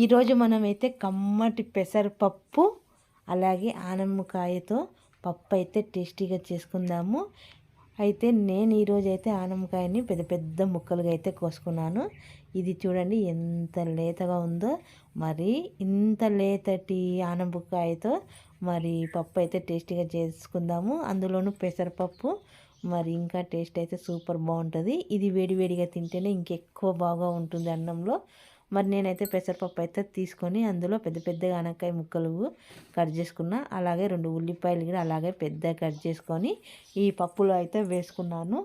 ఈరోజు మనమైతే కమ్మటి పెసరపప్పు అలాగే ఆనపకాయతో పప్పు అయితే టేస్టీగా చేసుకుందాము. అయితే నేను ఈరోజు అయితే ఆనపకాయని పెద్ద పెద్ద ముక్కలుగా అయితే కోసుకున్నాను. ఇది చూడండి ఎంత లేతగా ఉందో. మరి ఇంత లేతటి ఆనపకాయతో మరి పప్పు అయితే టేస్టీగా చేసుకుందాము. అందులోనూ పెసరపప్పు మరి ఇంకా టేస్ట్ అయితే సూపర్ బాగుంటుంది. ఇది వేడివేడిగా తింటేనే ఇంకెక్కువ బాగా ఉంటుంది అన్నంలో. మరి నేనైతే పెసరపప్పు అయితే తీసుకొని అందులో పెద్ద పెద్దగా ఆనపకాయ ముక్కలు కట్ చేసుకున్నా. అలాగే 2 ఉల్లిపాయలు కూడా అలాగే పెద్ద కట్ చేసుకొని ఈ పప్పులో అయితే వేసుకున్నాను.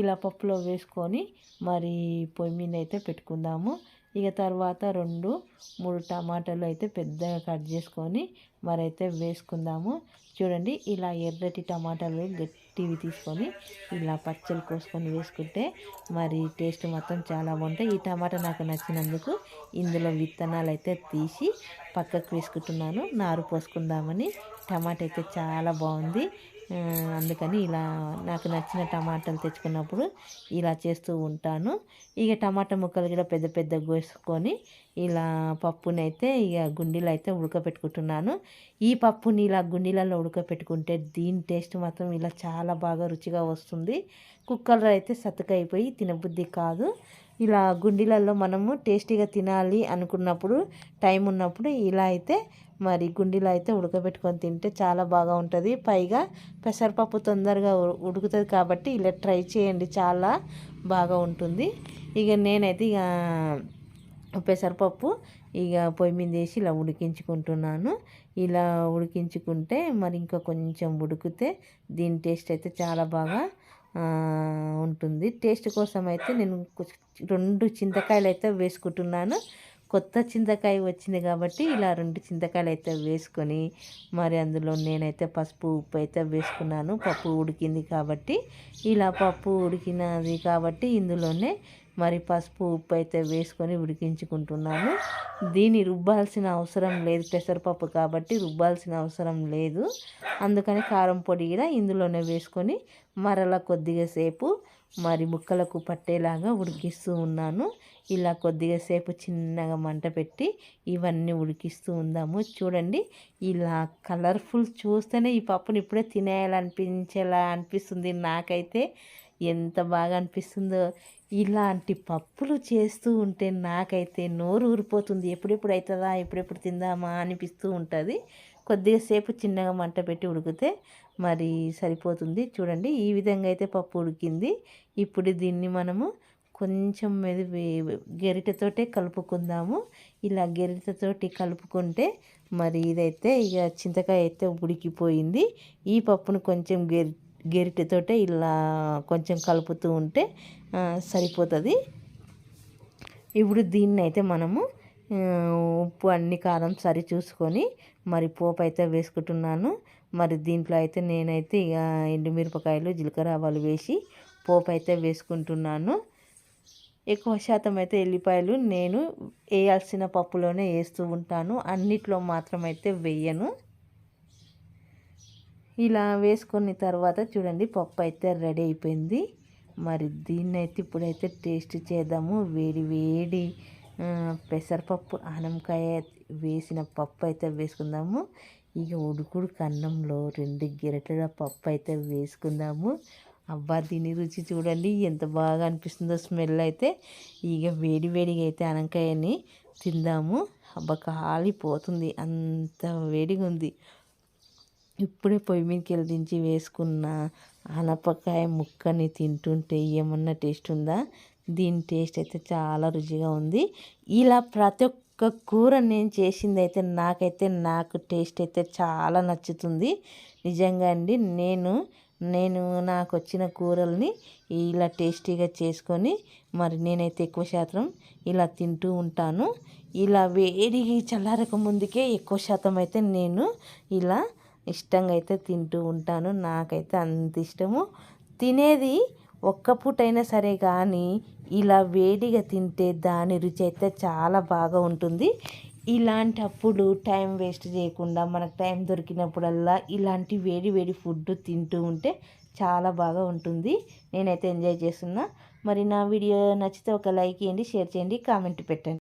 ఇలా పప్పులో వేసుకొని మరి పొయ్యి మీద అయితే పెట్టుకుందాము. ఇక తర్వాత 2-3 టమాటాలు అయితే పెద్దగా కట్ చేసుకొని మరి అయితే వేసుకుందాము. చూడండి ఇలా ఎర్రటి టమాటాలు గట్టివి తీసుకొని ఇలా పచ్చలు కోసుకొని వేసుకుంటే మరి టేస్ట్ మొత్తం చాలా బాగుంటాయి. ఈ టమాటా నాకు నచ్చినందుకు ఇందులో విత్తనాలు అయితే తీసి పక్కకు వేసుకుంటున్నాను, నారు పోసుకుందామని. టమాటా అయితే చాలా బాగుంది, అందుకని ఇలా నాకు నచ్చిన టమాటాలు తెచ్చుకున్నప్పుడు ఇలా చేస్తూ ఉంటాను. ఇక టమాటా ముక్కలు కూడా పెద్ద పెద్ద కోసుకొని ఇలా పప్పుని అయితే ఇక గుండీలో అయితే ఉడకపెట్టుకుంటున్నాను. ఈ పప్పుని ఇలా గుండీలలో ఉడకపెట్టుకుంటే దీని టేస్ట్ మాత్రం ఇలా చాలా బాగా రుచిగా వస్తుంది. కుక్కర్లో అయితే సత్తుకైపోయి తినబుద్ధి కాదు. ఇలా గుండీలలో మనము టేస్టీగా తినాలి అనుకున్నప్పుడు, టైం ఉన్నప్పుడు ఇలా అయితే మరి గుండీలో అయితే ఉడకబెట్టుకొని తింటే చాలా బాగా ఉంటుంది. పైగా పెసరపప్పు తొందరగా ఉడుకుతుంది కాబట్టి ఇలా ట్రై చేయండి, చాలా బాగా ఉంటుంది. ఇక నేనైతే ఇక పెసరపప్పు ఇక పొయ్యి మీద వేసి ఇలా ఉడికించుకుంటున్నాను. ఇలా ఉడికించుకుంటే మరి ఇంకా కొంచెం ఉడికితే దీని టేస్ట్ అయితే చాలా బాగా ఉంటుంది. టేస్ట్ కోసం అయితే నేను 2 చింతకాయలు అయితే వేసుకుంటున్నాను. కొత్త చింతకాయ వచ్చింది కాబట్టి ఇలా 2 చింతకాయలు అయితే వేసుకొని మరి అందులో నేనైతే పసుపు ఉప్పు అయితే వేసుకున్నాను. పప్పు ఉడికింది కాబట్టి, ఇలా పప్పు ఉడికినది కాబట్టి ఇందులోనే మరి పసుపు ఉప్పు అయితే వేసుకొని ఉడికించుకుంటున్నాను. దీన్ని రుబ్బాల్సిన అవసరం లేదు, పెసరపప్పు కాబట్టి రుబ్బాల్సిన అవసరం లేదు. అందుకని కారం పొడి కూడా ఇందులోనే వేసుకొని మరలా కొద్దిగా సేపు మరి ముక్కలకు పట్టేలాగా ఉడికిస్తూ ఉన్నాను. ఇలా కొద్దిగా సేపు చిన్నగా మంట పెట్టి ఇవన్నీ ఉడికిస్తూ ఉందాము. చూడండి ఇలా కలర్ఫుల్ చూస్తేనే ఈ పప్పుని ఇప్పుడే తినేయాలనిపించేలా అనిపిస్తుంది నాకైతే. ఎంత బాగా అనిపిస్తుందో ఇలాంటి పప్పులు చేస్తూ ఉంటే నాకైతే నోరు ఊరిపోతుంది. ఎప్పుడెప్పుడు అవుతుందా, ఎప్పుడెప్పుడు తిందామా అనిపిస్తూ ఉంటుంది. కొద్దిగా సేపు చిన్నగా మంట పెట్టి ఉడికితే మరి సరిపోతుంది. చూడండి ఈ విధంగా అయితే పప్పు ఉడికింది. ఇప్పుడు దీన్ని మనము కొంచెం గరిటెతోటే కలుపుకుందాము. ఇలా గరిటెతోటి కలుపుకుంటే మరి ఇదైతే ఇక చింతకాయ అయితే ఉడికిపోయింది. ఈ పప్పును కొంచెం గరిటెతోటే ఇలా కొంచెం కలుపుతూ ఉంటే సరిపోతుంది. ఇప్పుడు దీన్ని అయితే మనము ఉప్పు అన్ని కారం సరి చూసుకొని మరి పోపు అయితే వేసుకుంటున్నాను. మరి దీంట్లో అయితే నేనైతే ఇక ఎండుమిరపకాయలు జీలకర్ర ఆవాలు వేసి పోపు అయితే వేసుకుంటున్నాను. ఎక్కువ శాతం అయితే ఎల్లిపాయలు నేను వేయాల్సిన పప్పులోనే వేస్తూ ఉంటాను, అన్నిట్లో మాత్రం అయితే వేయను. ఇలా వేసుకున్న తర్వాత చూడండి పప్పు అయితే రెడీ అయిపోయింది. మరి దీన్ని అయితే ఇప్పుడైతే టేస్ట్ చేద్దాము. వేడి వేడి పెసరపప్పు ఆనపకాయ వేసిన పప్పు అయితే వేసుకుందాము. ఇక ఉడుకుడు అన్నంలో 2 గరిటెల పప్పు అయితే వేసుకుందాము. అబ్బా దీని రుచి చూడండి ఎంత బాగా అనిపిస్తుందో. స్మెల్ అయితే ఇక వేడి వేడిగా అయితే ఆనపకాయని తిందాము. అబ్బా కాలిపోతుంది, అంత వేడిగా ఉంది. ఇప్పుడే పొయ్యి మీదకి వెళ్ళి దించి వేసుకున్న ఆనపకాయ ముక్కని తింటుంటే ఏమన్నా టేస్ట్ ఉందా? దీని టేస్ట్ అయితే చాలా రుచిగా ఉంది. ఇలా ప్రతి ఒక్క కూర నేను చేసింది అయితే నాకు టేస్ట్ అయితే చాలా నచ్చుతుంది. నిజంగా అండి, నేను నాకు వచ్చిన కూరల్ని ఇలా టేస్టీగా చేసుకొని మరి నేనైతే ఎక్కువ శాతం ఇలా తింటూ ఉంటాను. ఇలా వేడిగా చల్లారక ముందుకే ఎక్కువ శాతం అయితే నేను ఇలా ఇష్టంగా అయితే తింటూ ఉంటాను. నాకైతే అంత ఇష్టము. తినేది ఒక్క పూటైనా సరే కానీ ఇలా వేడిగా తింటే దాని రుచి అయితే చాలా బాగా ఉంటుంది. ఇలాంటప్పుడు టైం వేస్ట్ చేయకుండా మనకు టైం దొరికినప్పుడల్లా ఇలాంటి వేడి వేడి ఫుడ్ తింటూ ఉంటే చాలా బాగా ఉంటుంది. నేనైతే ఎంజాయ్ చేస్తున్నా. మరి నా వీడియో నచ్చితే ఒక లైక్ చేయండి, షేర్ చేయండి, కామెంట్ పెట్టండి.